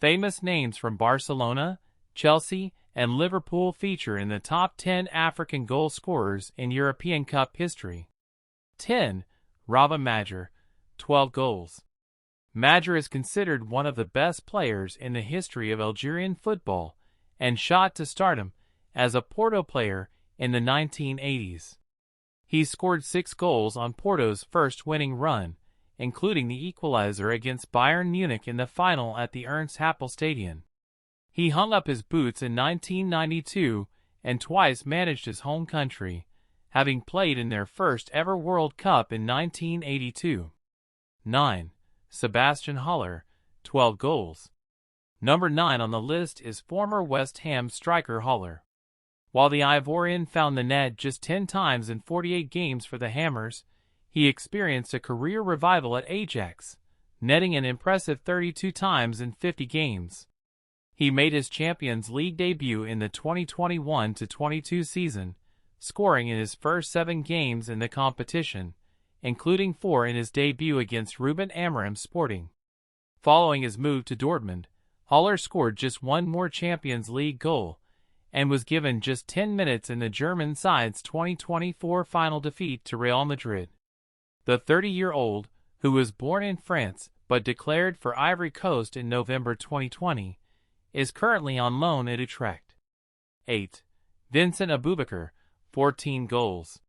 Famous names from Barcelona, Chelsea, and Liverpool feature in the top 10 African goal scorers in European Cup history. 10. Rava Major, 12 goals. Major is considered one of the best players in the history of Algerian football and shot to stardom as a Porto player in the 1980s. He scored 6 goals on Porto's first winning run, including the equalizer against Bayern Munich in the final at the Ernst Happel Stadion. He hung up his boots in 1992 and twice managed his home country, having played in their first ever World Cup in 1982. 9. Sebastian Haller, 12 goals. Number 9 on the list is former West Ham striker Haller. While the Ivorian found the net just 10 times in 48 games for the Hammers, he experienced a career revival at Ajax, netting an impressive 32 times in 50 games. He made his Champions League debut in the 2021-22 season, scoring in his first 7 games in the competition, including 4 in his debut against Ruben Amorim Sporting. Following his move to Dortmund, Haller scored just one more Champions League goal, and was given just 10 minutes in the German side's 2024 final defeat to Real Madrid. The 30-year-old, who was born in France but declared for Ivory Coast in November 2020, is currently on loan at Utrecht. 8. Vincent Aboubakar, 14 goals.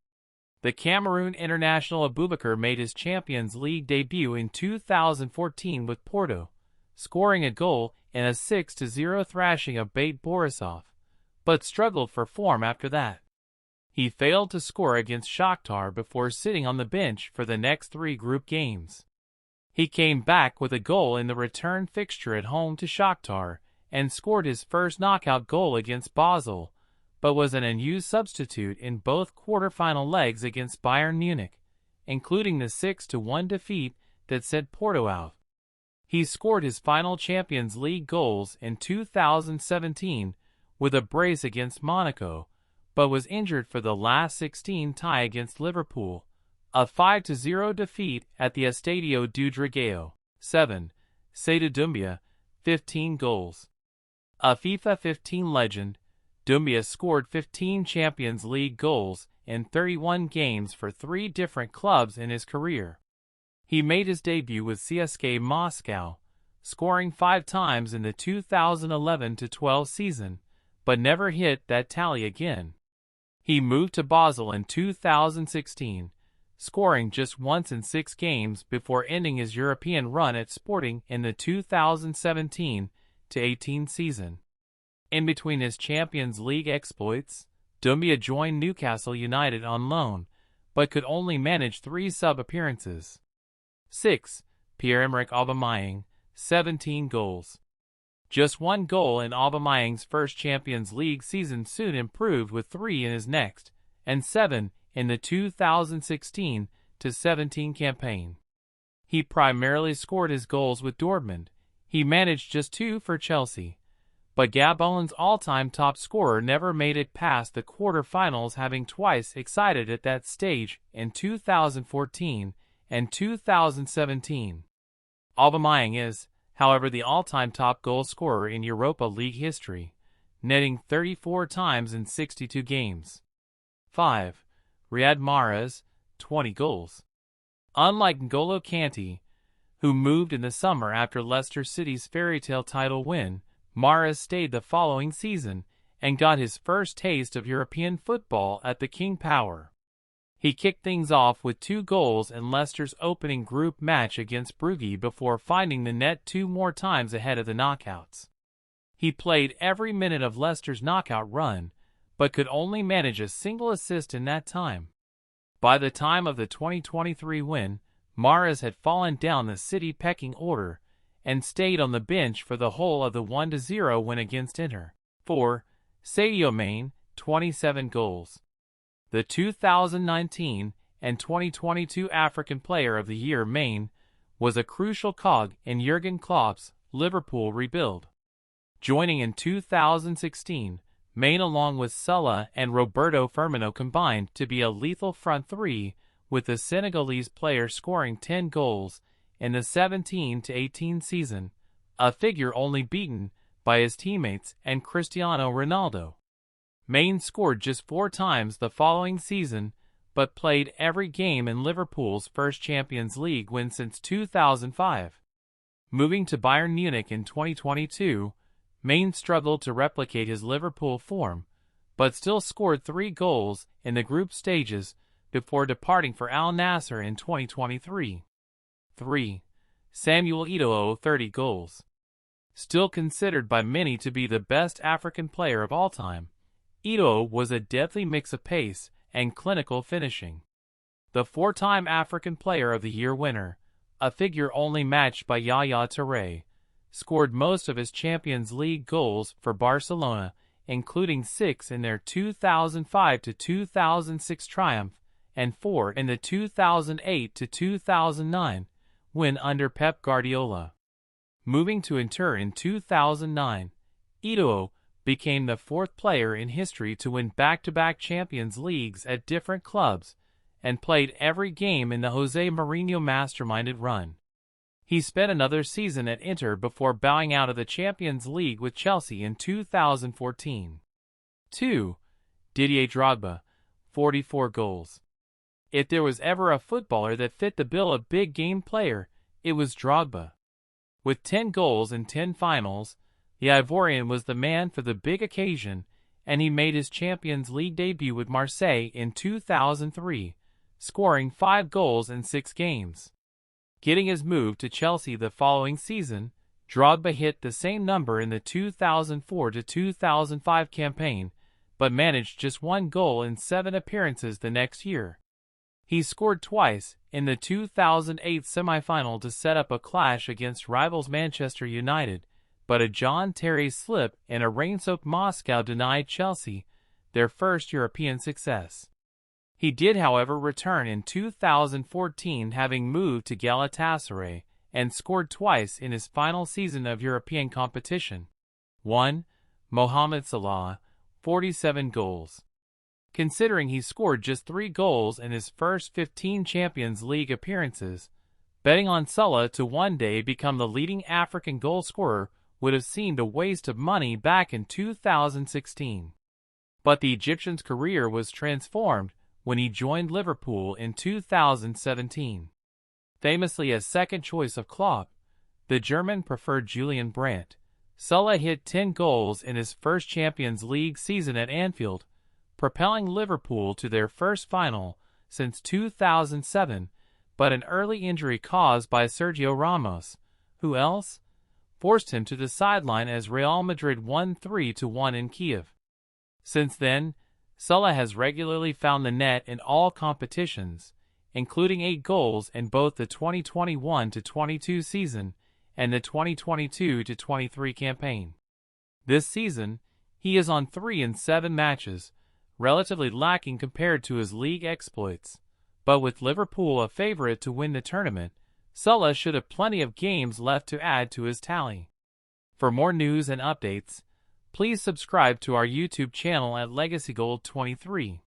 The Cameroon international Aboubakar made his Champions League debut in 2014 with Porto, scoring a goal in a 6-0 thrashing of Bate Borisov, but struggled for form after that. He failed to score against Shakhtar before sitting on the bench for the next 3 group games. He came back with a goal in the return fixture at home to Shakhtar and scored his first knockout goal against Basel, but was an unused substitute in both quarterfinal legs against Bayern Munich, including the 6-1 defeat that sent Porto out. He scored his final Champions League goals in 2017 with a brace against Monaco, but was injured for the last 16 tie against Liverpool, a 5-0 defeat at the Estadio do Dragão. 7. Seydou Doumbia, 15 goals. A FIFA 15 legend, Doumbia scored 15 Champions League goals in 31 games for 3 different clubs in his career. He made his debut with CSKA Moscow, scoring 5 times in the 2011-12 season, but never hit that tally again. He moved to Basel in 2016, scoring just once in 6 games before ending his European run at Sporting in the 2017-18 season. In between his Champions League exploits, Doumbia joined Newcastle United on loan, but could only manage 3 sub-appearances. 6. Pierre-Emerick Aubameyang, 17 goals. Just 1 goal in Aubameyang's first Champions League season soon improved with 3 in his next, and 7 in the 2016-17 campaign. He primarily scored his goals with Dortmund. He managed just 2 for Chelsea, but Gabon's all-time top scorer never made it past the quarter-finals, having twice exceeded at that stage in 2014 and 2017. Aubameyang is, however, the all-time top goal scorer in Europa League history, netting 34 times in 62 games. 5. Riyad Mahrez, 20 goals. Unlike N'Golo Kante, who moved in the summer after Leicester City's fairy-tale title win, Mahrez stayed the following season and got his first taste of European football at the King Power. He kicked things off with 2 goals in Leicester's opening group match against Brugge before finding the net 2 more times ahead of the knockouts. He played every minute of Leicester's knockout run, but could only manage a single assist in that time. By the time of the 2023 win, Mahrez had fallen down the City pecking order and stayed on the bench for the whole of the 1-0 win against Inter. 4. Sadio Mane, 27 goals. The 2019 and 2022 African Player of the Year, Mane was a crucial cog in Jurgen Klopp's Liverpool rebuild. Joining in 2016, Mane along with Salah and Roberto Firmino combined to be a lethal front 3, with the Senegalese player scoring 10 goals in the 17-18 season, a figure only beaten by his teammates and Cristiano Ronaldo. Maine scored just 4 times the following season, but played every game in Liverpool's first Champions League win since 2005. Moving to Bayern Munich in 2022, Maine struggled to replicate his Liverpool form, but still scored 3 goals in the group stages before departing for Al Nassr in 2023. 3. Samuel Eto'o, 30 goals. Still considered by many to be the best African player of all time, Eto'o was a deadly mix of pace and clinical finishing. The 4-time African Player of the Year winner, a figure only matched by Yaya Touré, scored most of his Champions League goals for Barcelona, including 6 in their 2005-2006 triumph and 4 in the 2008-2009 win under Pep Guardiola. Moving to Inter in 2009, Eto'o became the 4th player in history to win back-to-back Champions Leagues at different clubs and played every game in the Jose Mourinho masterminded run. He spent another season at Inter before bowing out of the Champions League with Chelsea in 2014. 2. Didier Drogba, 44 goals. If there was ever a footballer that fit the bill of big-game player, it was Drogba. With 10 goals in 10 finals, the Ivorian was the man for the big occasion, and he made his Champions League debut with Marseille in 2003, scoring 5 goals in 6 games. Getting his move to Chelsea the following season, Drogba hit the same number in the 2004-2005 campaign, but managed just 1 goal in 7 appearances the next year. He scored twice in the 2008 semi-final to set up a clash against rivals Manchester United, but a John Terry slip in a rain-soaked Moscow denied Chelsea their first European success. He did, however, return in 2014, having moved to Galatasaray, and scored twice in his final season of European competition. 1. Mohamed Salah, 47 goals. Considering he scored just 3 goals in his first 15 Champions League appearances, betting on Salah to one day become the leading African goal scorer would have seemed a waste of money back in 2016. But the Egyptian's career was transformed when he joined Liverpool in 2017. Famously a second choice of Klopp, the German preferred Julian Brandt, Salah hit 10 goals in his first Champions League season at Anfield, propelling Liverpool to their first final since 2007, but an early injury caused by Sergio Ramos, who else, forced him to the sideline as Real Madrid won 3-1 in Kiev. Since then, Salah has regularly found the net in all competitions, including 8 goals in both the 2021-22 season and the 2022-23 campaign. This season, he is on 3 in 7 matches, relatively lacking compared to his league exploits, but with Liverpool a favorite to win the tournament, Salah should have plenty of games left to add to his tally. For more news and updates, please subscribe to our YouTube channel at LegacyGold23.